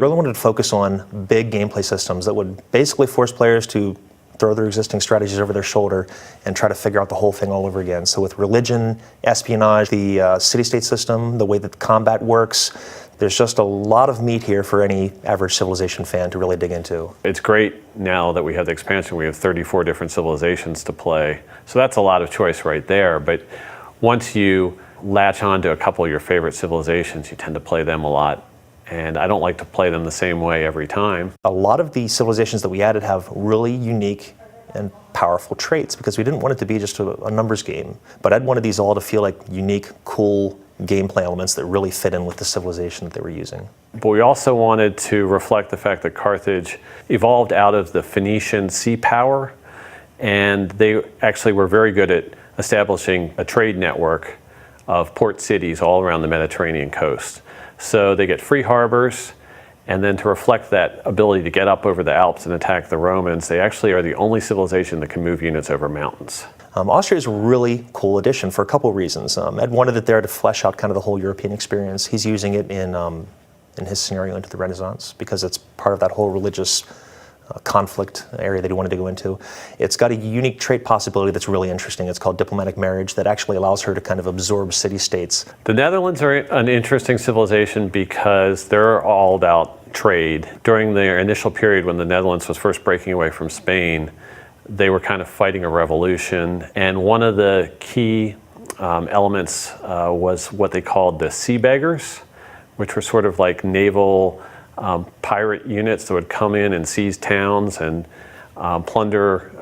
Really wanted to focus on big gameplay systems that would basically force players to throw their existing strategies over their shoulder and try to figure out the whole thing all over again. So with religion, espionage, the city-state system, the way that combat works, there's just a lot of meat here for any average Civilization fan to really dig into. It's great now that we have the expansion. We have 34 different civilizations to play. So that's a lot of choice right there. But once you latch on to a couple of your favorite civilizations, you tend to play them a lot. And I don't like to play them the same way every time. A lot of the civilizations that we added have really unique and powerful traits because we didn't want it to be just a numbers game. But I'd wanted these all to feel like unique, cool gameplay elements that really fit in with the civilization that they were using. But we also wanted to reflect the fact that Carthage evolved out of the Phoenician sea power, and they actually were very good at establishing a trade network of port cities all around the Mediterranean coast. So they get free harbors, and then to reflect that ability to get up over the Alps and attack the Romans, they actually are the only civilization that can move units over mountains. Austria is a really cool addition for a couple of reasons. Ed wanted it there to flesh out kind of the whole European experience. He's using it in his scenario into the Renaissance because it's part of that whole religious conflict area that he wanted to go into. It's got a unique trait possibility that's really interesting. It's called diplomatic marriage that actually allows her to kind of absorb city-states. The Netherlands are an interesting civilization because they're all about trade. During their initial period when the Netherlands was first breaking away from Spain, they were kind of fighting a revolution, and one of the key elements was what they called the sea beggars, which were sort of like naval pirate units that would come in and seize towns and plunder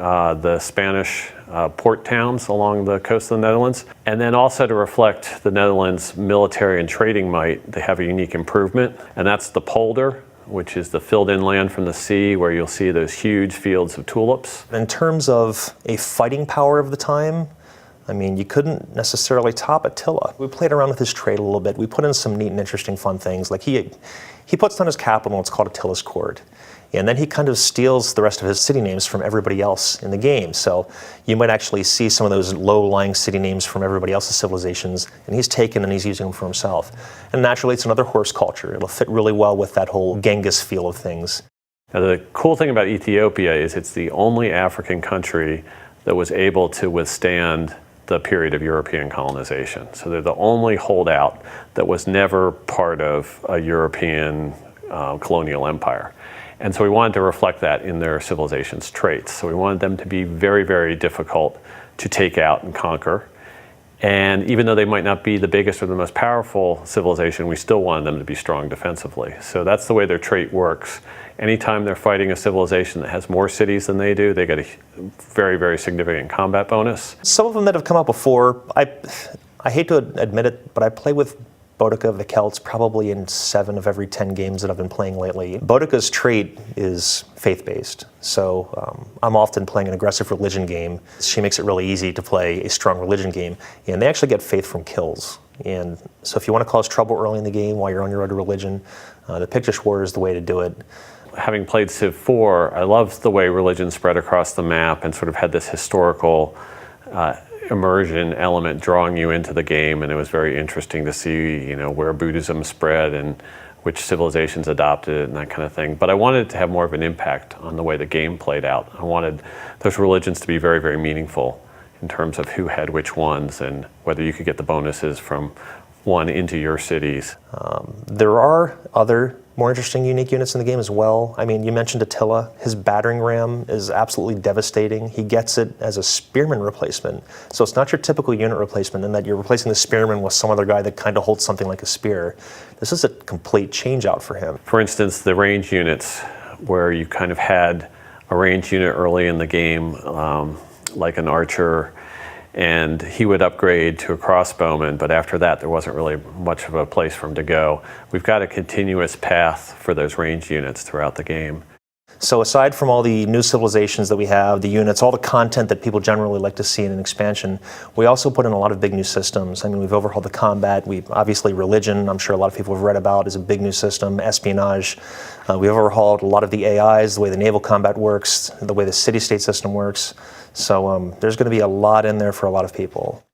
the Spanish port towns along the coast of the Netherlands. And then also to reflect the Netherlands' military and trading might, they have a unique improvement, and that's the polder, which is the filled in land from the sea where you'll see those huge fields of tulips. In terms of a fighting power of the time, I mean, you couldn't necessarily top Attila. We played around with his trade a little bit. We put in some neat and interesting fun things. Like he puts down his capital, it's called Attila's Court. And then he kind of steals the rest of his city names from everybody else in the game. So you might actually see some of those low-lying city names from everybody else's civilizations, and he's taken and he's using them for himself. And naturally, it's another horse culture. It'll fit really well with that whole Genghis feel of things. Now, the cool thing about Ethiopia is it's the only African country that was able to withstand the period of European colonization. So they're the only holdout that was never part of a European colonial empire. And so we wanted to reflect that in their civilization's traits. So we wanted them to be very, very difficult to take out and conquer. And even though they might not be the biggest or the most powerful civilization, we still wanted them to be strong defensively. So that's the way their trait works. Anytime they're fighting a civilization that has more cities than they do, they get a very, very significant combat bonus. Some of them that have come out before, I hate to admit it, but I play with Boudica of the Celts probably in 7 of every 10 games that I've been playing lately. Boudica's trait is faith-based, so I'm often playing an aggressive religion game. She makes it really easy to play a strong religion game, and they actually get faith from kills. And so if you want to cause trouble early in the game while you're on your road to religion, the Pictish War is the way to do it. Having played Civ 4, I loved the way religion spread across the map and sort of had this historical immersion element drawing you into the game, and it was very interesting to see, you know, where Buddhism spread and which civilizations adopted it and that kind of thing. But I wanted it to have more of an impact on the way the game played out. I wanted those religions to be very, very meaningful in terms of who had which ones and whether you could get the bonuses from one into your cities. There are other more interesting, unique units in the game as well. I mean, you mentioned Attila. His battering ram is absolutely devastating. He gets it as a spearman replacement. So it's not your typical unit replacement in that you're replacing the spearman with some other guy that kind of holds something like a spear. This is a complete change out for him. For instance, the range units, where you kind of had a range unit early in the game, like an archer, and he would upgrade to a crossbowman, but after that there wasn't really much of a place for him to go. We've got a continuous path for those range units throughout the game. So aside from all the new civilizations that we have, the units, all the content that people generally like to see in an expansion, we also put in a lot of big new systems. I mean, we've overhauled the combat. Obviously religion, I'm sure a lot of people have read about, is a big new system. Espionage. We've overhauled a lot of the AIs, the way the naval combat works, the way the city-state system works. So there's going to be a lot in there for a lot of people.